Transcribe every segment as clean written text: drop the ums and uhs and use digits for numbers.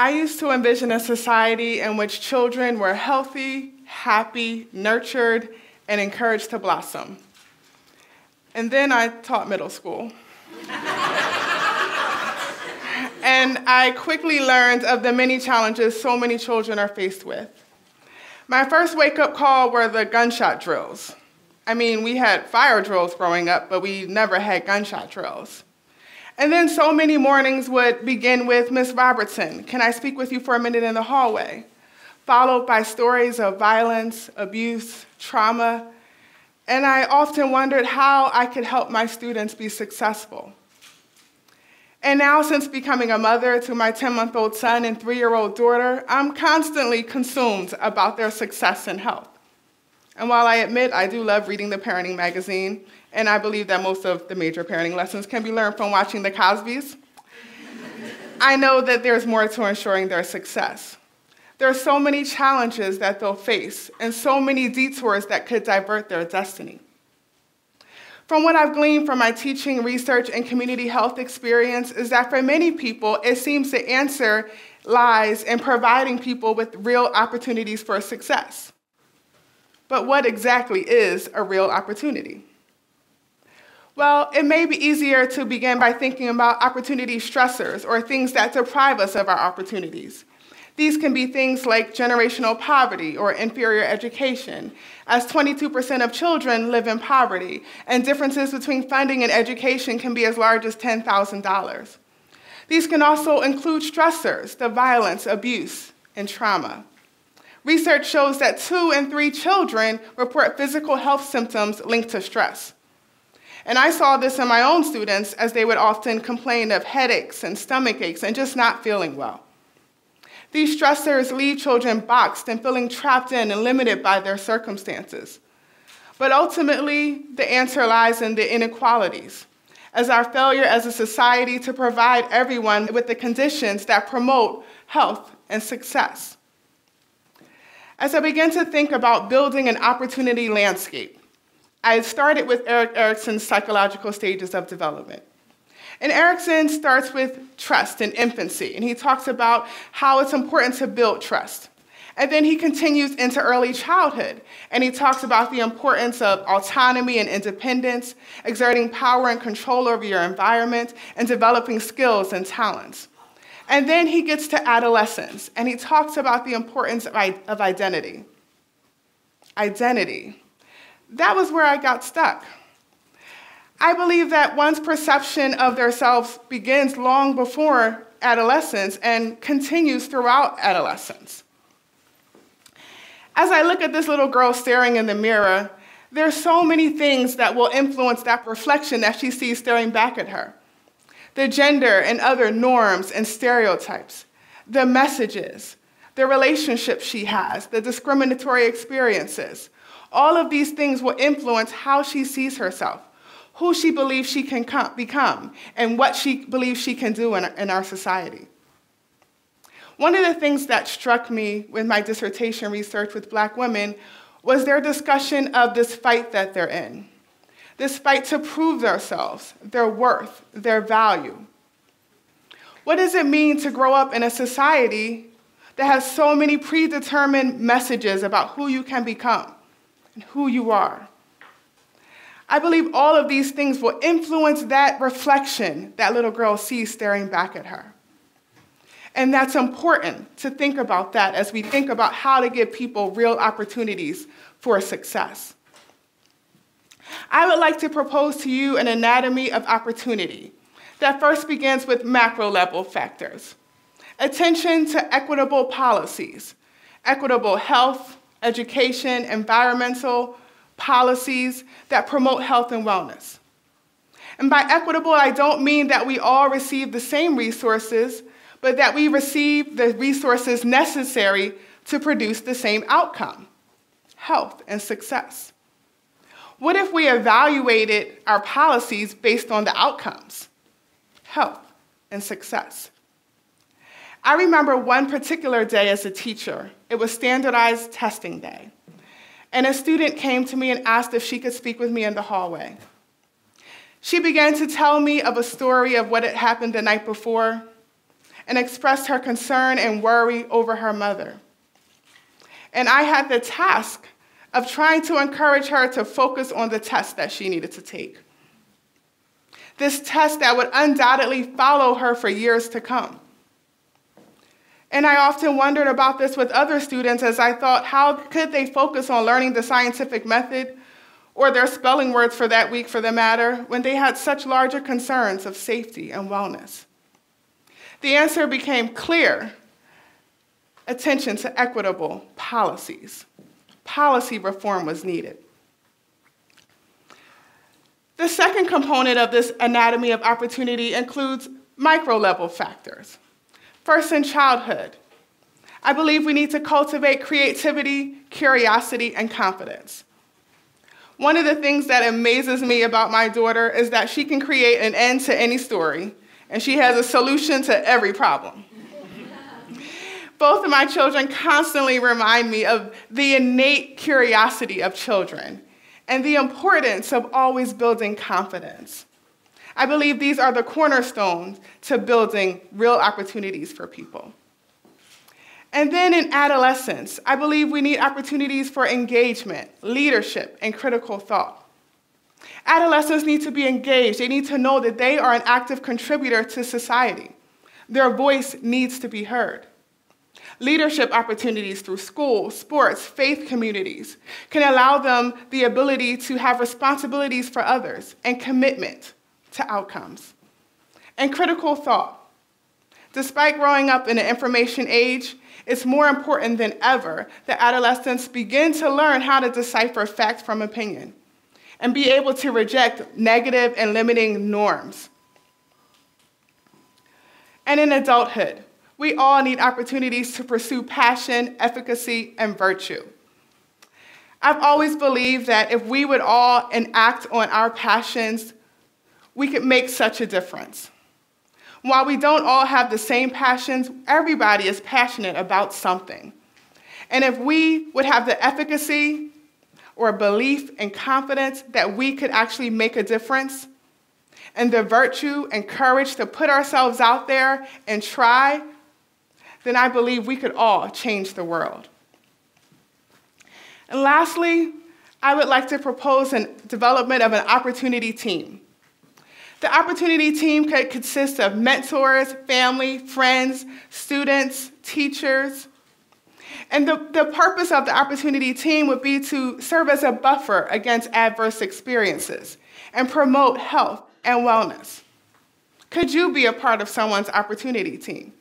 I used to envision a society in which children were healthy, happy, nurtured, and encouraged to blossom. And then I taught middle school. And I quickly learned of the many challenges so many children are faced with. My first wake-up call were the gunshot drills. I mean, we had fire drills growing up, but we never had gunshot drills. And then so many mornings would begin with, "Miss Robertson, can I speak with you for a minute in the hallway?" Followed by stories of violence, abuse, trauma. And I often wondered how I could help my students be successful. And now, since becoming a mother to my 10-month-old son and 3-year-old daughter, I'm constantly consumed about their success and health. And while I admit I do love reading the parenting magazine, and I believe that most of the major parenting lessons can be learned from watching the Cosbys, I know that there's more to ensuring their success. There are so many challenges that they'll face, and so many detours that could divert their destiny. From what I've gleaned from my teaching, research, and community health experience is that for many people, it seems the answer lies in providing people with real opportunities for success. But what exactly is a real opportunity? Well, it may be easier to begin by thinking about opportunity stressors or things that deprive us of our opportunities. These can be things like generational poverty or inferior education, as 22% of children live in poverty, and differences between funding and education can be as large as $10,000. These can also include stressors, the violence, abuse, and trauma. Research shows that 2 in 3 children report physical health symptoms linked to stress. And I saw this in my own students as they would often complain of headaches and stomach aches and just not feeling well. These stressors leave children boxed and feeling trapped in and limited by their circumstances. But ultimately, the answer lies in the inequalities, as our failure as a society to provide everyone with the conditions that promote health and success. As I began to think about building an opportunity landscape, I started with Erik Erikson's psychological stages of development. And Erikson starts with trust in infancy, and he talks about how it's important to build trust. And then he continues into early childhood, and he talks about the importance of autonomy and independence, exerting power and control over your environment, and developing skills and talents. And then he gets to adolescence, and he talks about the importance of identity. Identity. That was where I got stuck. I believe that one's perception of themselves begins long before adolescence and continues throughout adolescence. As I look at this little girl staring in the mirror, there are so many things that will influence that reflection that she sees staring back at her. The gender and other norms and stereotypes, the messages, the relationships she has, the discriminatory experiences. All of these things will influence how she sees herself, who she believes she can become, and what she believes she can do in our society. One of the things that struck me with my dissertation research with Black women was their discussion of this fight that they're in, this fight to prove themselves, their worth, their value. What does it mean to grow up in a society that has so many predetermined messages about who you can become and who you are? I believe all of these things will influence that reflection that little girl sees staring back at her. And that's important to think about that as we think about how to give people real opportunities for success. I would like to propose to you an anatomy of opportunity that first begins with macro-level factors. Attention to equitable policies, equitable health, education, environmental policies that promote health and wellness. And by equitable, I don't mean that we all receive the same resources, but that we receive the resources necessary to produce the same outcome, health and success. What if we evaluated our policies based on the outcomes, health and success? I remember one particular day as a teacher. It was standardized testing day. And a student came to me and asked if she could speak with me in the hallway. She began to tell me of a story of what had happened the night before, and expressed her concern and worry over her mother. And I had the task of trying to encourage her to focus on the test that she needed to take. This test that would undoubtedly follow her for years to come. And I often wondered about this with other students as I thought, how could they focus on learning the scientific method or their spelling words for that week for the matter when they had such larger concerns of safety and wellness? The answer became clear: attention to equitable policies. Policy reform was needed. The second component of this anatomy of opportunity includes micro-level factors. First, in childhood, I believe we need to cultivate creativity, curiosity, and confidence. One of the things that amazes me about my daughter is that she can create an end to any story, and she has a solution to every problem. Both of my children constantly remind me of the innate curiosity of children and the importance of always building confidence. I believe these are the cornerstones to building real opportunities for people. And then in adolescence, I believe we need opportunities for engagement, leadership, and critical thought. Adolescents need to be engaged. They need to know that they are an active contributor to society. Their voice needs to be heard. Leadership opportunities through school, sports, faith communities can allow them the ability to have responsibilities for others and commitment to outcomes. And critical thought. Despite growing up in an information age, it's more important than ever that adolescents begin to learn how to decipher fact from opinion and be able to reject negative and limiting norms. And in adulthood, we all need opportunities to pursue passion, efficacy, and virtue. I've always believed that if we would all enact on our passions, we could make such a difference. While we don't all have the same passions, everybody is passionate about something. And if we would have the efficacy or belief and confidence that we could actually make a difference, and the virtue and courage to put ourselves out there and try, then I believe we could all change the world. And lastly, I would like to propose the development of an opportunity team. The opportunity team could consist of mentors, family, friends, students, teachers. And the purpose of the opportunity team would be to serve as a buffer against adverse experiences and promote health and wellness. Could you be a part of someone's opportunity team?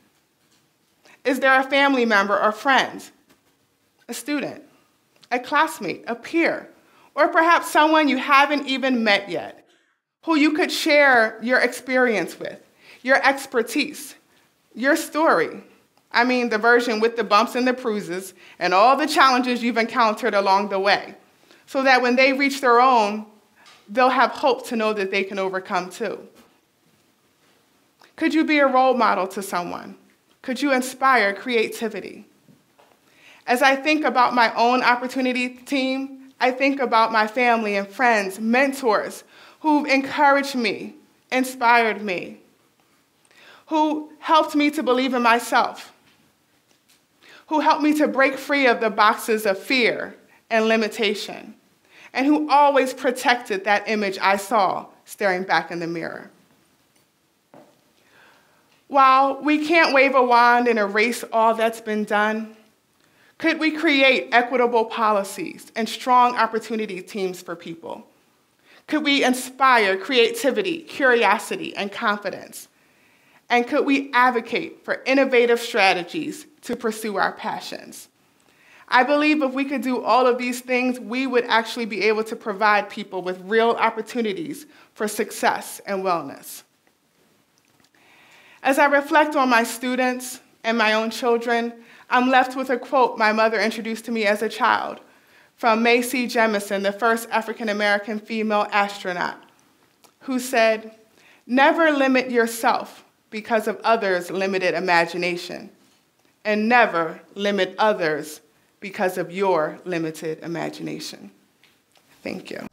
Is there a family member or friend, a student, a classmate, a peer, or perhaps someone you haven't even met yet, who you could share your experience with, your expertise, your story? I mean, the version with the bumps and the bruises and all the challenges you've encountered along the way, so that when they reach their own, they'll have hope to know that they can overcome too. Could you be a role model to someone? Could you inspire creativity? As I think about my own opportunity team, I think about my family and friends, mentors who've encouraged me, inspired me, who helped me to believe in myself, who helped me to break free of the boxes of fear and limitation, and who always protected that image I saw staring back in the mirror. While we can't wave a wand and erase all that's been done, could we create equitable policies and strong opportunity teams for people? Could we inspire creativity, curiosity, and confidence? And could we advocate for innovative strategies to pursue our passions? I believe if we could do all of these things, we would actually be able to provide people with real opportunities for success and wellness. As I reflect on my students and my own children, I'm left with a quote my mother introduced to me as a child from Macy Jemison, the first African-American female astronaut, who said, "Never limit yourself because of others' limited imagination, and never limit others because of your limited imagination." Thank you.